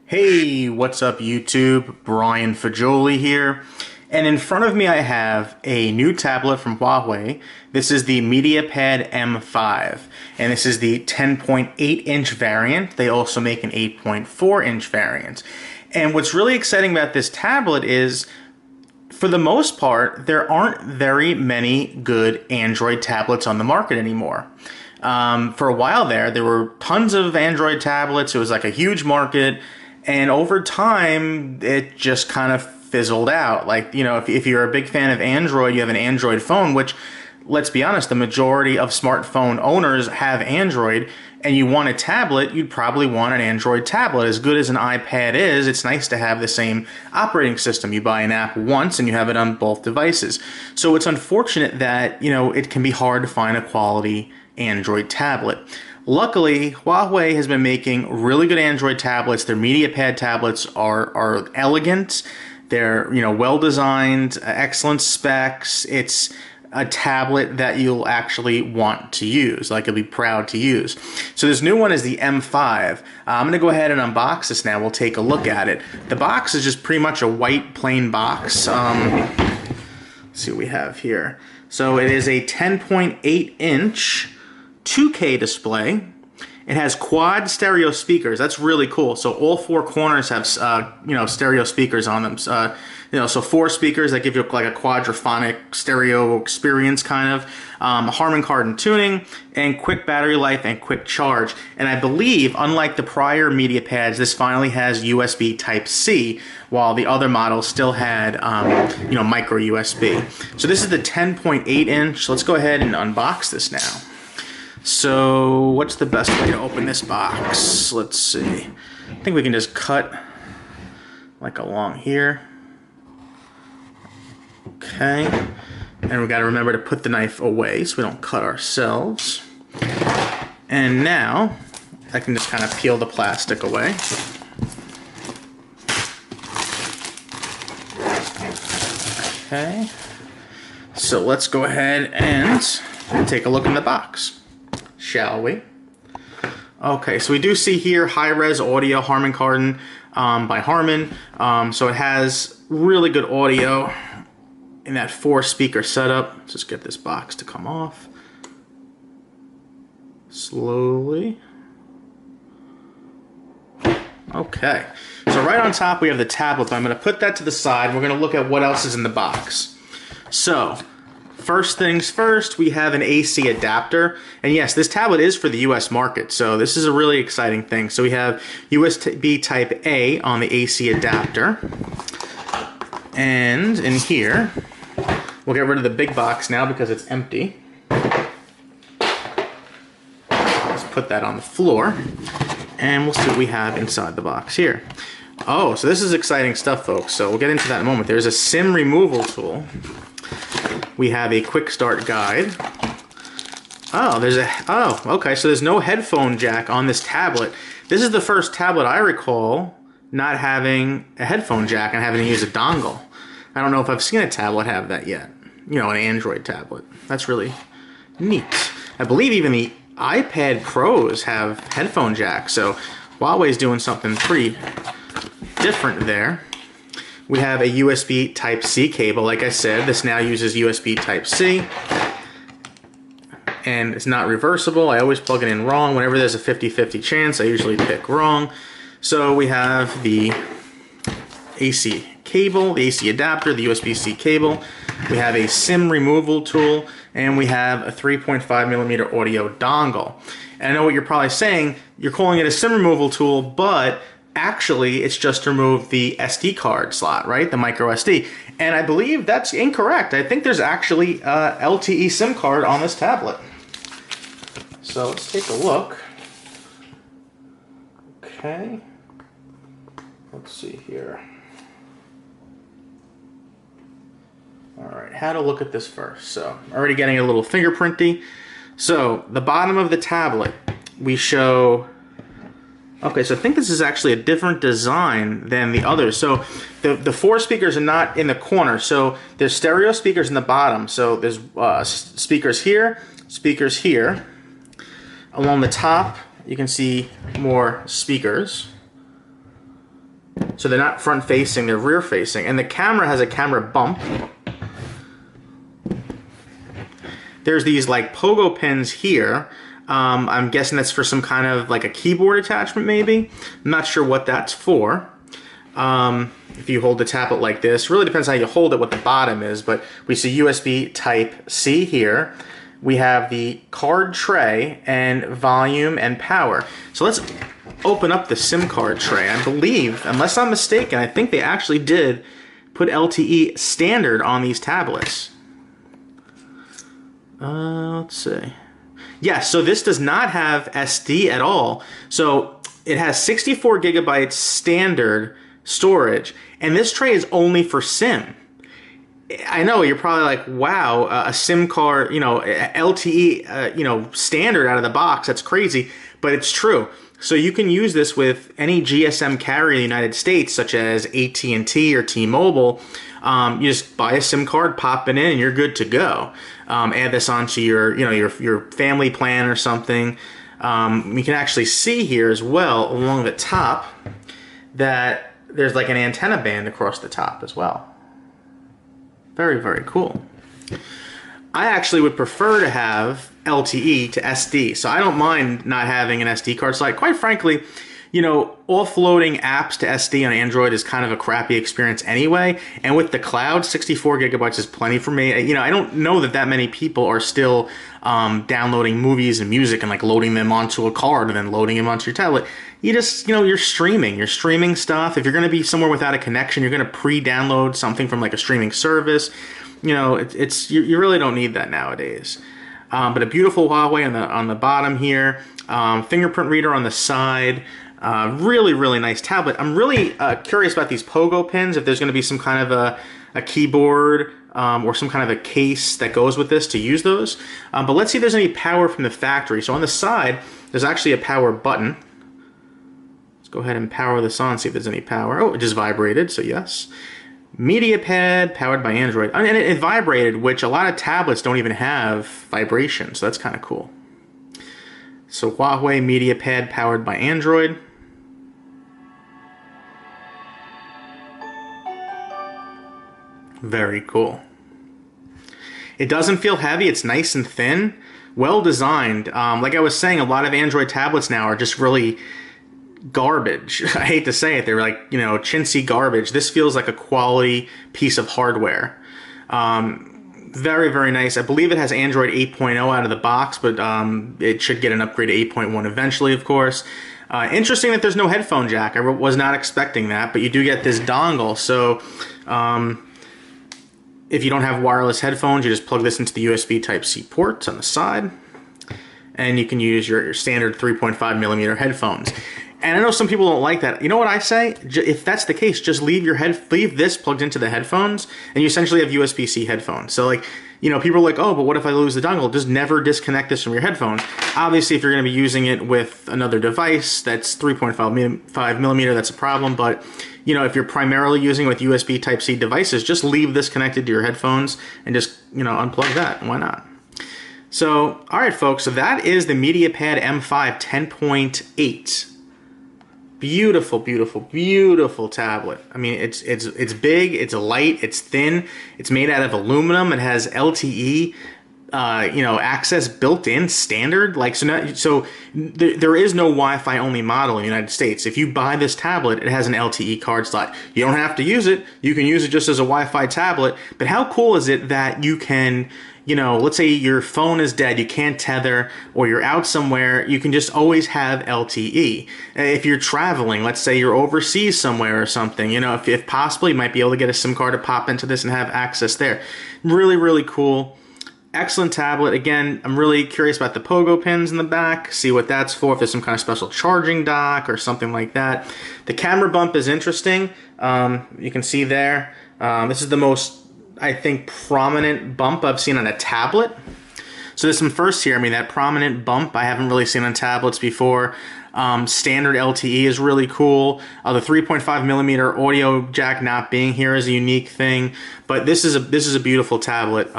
Hey, what's up YouTube? Brian Fagioli here. And in front of me I have a new tablet from Huawei. This is the MediaPad M5. And this is the 10.8-inch variant. They also make an 8.4-inch variant. And what's really exciting about this tablet is, for the most part, there aren't very many good Android tablets on the market anymore. For a while there were tons of Android tablets. It was like a huge market. And over time, it just kind of fizzled out. Like, you know, if you're a big fan of Android, you have an Android phone, which, let's be honest, the majority of smartphone owners have Android, and you want a tablet, you'd probably want an Android tablet. As good as an iPad is, it's nice to have the same operating system. You buy an app once and you have it on both devices. So it's unfortunate that, you know, it can be hard to find a quality Android tablet. Luckily, Huawei has been making really good Android tablets. Their MediaPad tablets are elegant. They're, you know, well designed, excellent specs. It's a tablet that you'll actually want to use, like you'll be proud to use. So this new one is the M5. I'm going to go ahead and unbox this now. We'll take a look at it. The box is just pretty much a white plain box. Let's see what we have here. So it is a 10.8-inch 2K display. It has quad stereo speakers. That's really cool. So all four corners have you know, stereo speakers on them. You know, so four speakers that give you like a quadraphonic stereo experience, kind of. Harman Kardon tuning, and quick battery life and quick charge. And I believe, unlike the prior MediaPads, this finally has USB Type-C, while the other models still had you know, micro USB. So this is the 10.8-inch. Let's go ahead and unbox this now. So what's the best way to open this box? Let's see. I think we can just cut like along here. Okay. And we got to remember to put the knife away so we don't cut ourselves. And now I can just kind of peel the plastic away. Okay. So let's go ahead and take a look in the box, shall we? Okay, so we do see here high-res audio, Harman Kardon by Harman. So it has really good audio in that 4-speaker setup. Let's just get this box to come off slowly. Okay, so right on top we have the tablet. I'm going to put that to the side. We're going to look at what else is in the box. So first things first, we have an AC adapter. And yes, this tablet is for the US market, so this is a really exciting thing. So we have USB Type A on the AC adapter. And in here, we'll get rid of the big box now because it's empty. Let's put that on the floor, and we'll see what we have inside the box here. Oh, so this is exciting stuff, folks. So we'll get into that in a moment. There's a SIM removal tool. We have a quick start guide. Oh, okay, so there's no headphone jack on this tablet. This is the first tablet I recall not having a headphone jack and having to use a dongle. I don't know if I've seen a tablet have that yet. You know, an Android tablet. That's really neat. I believe even the iPad Pros have headphone jacks, so Huawei's doing something pretty different there. We have a USB Type-C cable. Like I said, this now uses USB Type-C. And it's not reversible. I always plug it in wrong. Whenever there's a 50-50 chance, I usually pick wrong. So we have the AC cable, the AC adapter, the USB-C cable. We have a SIM removal tool, and we have a 3.5mm audio dongle. And I know what you're probably saying. You're calling it a SIM removal tool, but actually, it's just to remove the SD card slot, right? The micro SD. And I believe that's incorrect. I think there's actually a LTE SIM card on this tablet. So let's take a look. Okay. Let's see here. Alright, how to look at this first. So, already getting a little fingerprinty. So, the bottom of the tablet, we show... Okay, so I think this is actually a different design than the others. So the four speakers are not in the corner. So there's stereo speakers in the bottom. So there's speakers here. Along the top, you can see more speakers. So they're not front facing, they're rear facing. And the camera has a camera bump. There's these like pogo pins here. I'm guessing that's for some kind of like a keyboard attachment maybe. I'm not sure what that's for. If you hold the tablet like this, really depends how you hold it, what the bottom is, but we see USB Type-C here. We have the card tray and volume and power. So let's open up the SIM card tray. I believe, unless I'm mistaken, I think they actually did put LTE standard on these tablets. Let's see. Yeah, so this does not have SD at all. So it has 64 gigabytes standard storage, and this tray is only for SIM. I know you're probably like, wow, a SIM card, you know, LTE, you know, standard out of the box. That's crazy, but it's true. So you can use this with any GSM carrier in the United States, such as AT&T or T-Mobile. You just buy a SIM card, pop it in, and you're good to go. Add this onto your, you know, your family plan or something. We can actually see here as well along the top that there's like an antenna band across the top as well. Very, very cool. I actually would prefer to have LTE to SD, so I don't mind not having an SD card slot. Quite frankly, you know, offloading apps to SD on Android is kind of a crappy experience anyway, and with the cloud, 64 gigabytes is plenty for me. You know, I don't know that many people are still downloading movies and music and like loading them onto a card and then loading them onto your tablet. You just, you know, you're streaming stuff. If you're going to be somewhere without a connection, you're going to pre-download something from like a streaming service. You know, you really don't need that nowadays. But a beautiful Huawei on the bottom here, fingerprint reader on the side. Really, really nice tablet. I'm really curious about these pogo pins, if there's going to be some kind of a keyboard or some kind of a case that goes with this to use those. But let's see if there's any power from the factory. So on the side, there's actually a power button. Let's go ahead and power this on, see if there's any power. Oh, it just vibrated, so yes. MediaPad, powered by Android. And it vibrated, which a lot of tablets don't even have vibration, so that's kind of cool. So Huawei MediaPad, powered by Android. Very cool. It doesn't feel heavy, it's nice and thin, well designed. Like I was saying, a lot of Android tablets now are just really garbage. I hate to say it, they're like, you know, chintzy garbage. This feels like a quality piece of hardware. Very, very nice. I believe it has Android 8.0 out of the box, but it should get an upgrade to 8.1 eventually, of course. Interesting that there's no headphone jack. I was not expecting that, but you do get this dongle. So if you don't have wireless headphones, you just plug this into the USB Type-C ports on the side, and you can use your standard 3.5 millimeter headphones. And I know some people don't like that. You know what I say? If that's the case, just leave this plugged into the headphones, and you essentially have USB-C headphones. So like, you know, people are like, oh, but what if I lose the dongle? Just never disconnect this from your headphones. Obviously, if you're going to be using it with another device that's 3.5 millimeter, that's a problem. But, you know, if you're primarily using it with USB Type-C devices, just leave this connected to your headphones and just, you know, unplug that. Why not? So, all right, folks. So that is the MediaPad M5 10.8. Beautiful, beautiful, beautiful tablet. I mean, it's big, it's light, it's thin, it's made out of aluminum. It has LTE, you know, access built in, standard. Like so there is no Wi-Fi only model in the United States. If you buy this tablet, it has an LTE card slot. You don't have to use it. You can use it just as a Wi-Fi tablet. But how cool is it that you can, you know, let's say your phone is dead, you can't tether, or you're out somewhere, you can just always have LTE. If you're traveling, let's say you're overseas somewhere or something, you know, if possible, you might be able to get a SIM card to pop into this and have access there. Really, really cool. Excellent tablet. Again, I'm really curious about the pogo pins in the back, see what that's for, if there's some kind of special charging dock or something like that. The camera bump is interesting. You can see there. This is the most, I think, prominent bump I've seen on a tablet. So there's some firsts here. I mean, that prominent bump I haven't really seen on tablets before. Standard LTE is really cool. The 3.5 millimeter audio jack not being here is a unique thing. But this is a beautiful tablet.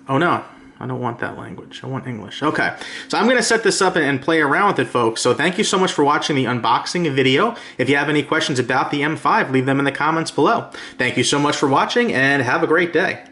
Oh no, I don't want that language. I want English. Okay, so I'm going to set this up and play around with it, folks. So thank you so much for watching the unboxing video. If you have any questions about the M5, leave them in the comments below. Thank you so much for watching, and have a great day.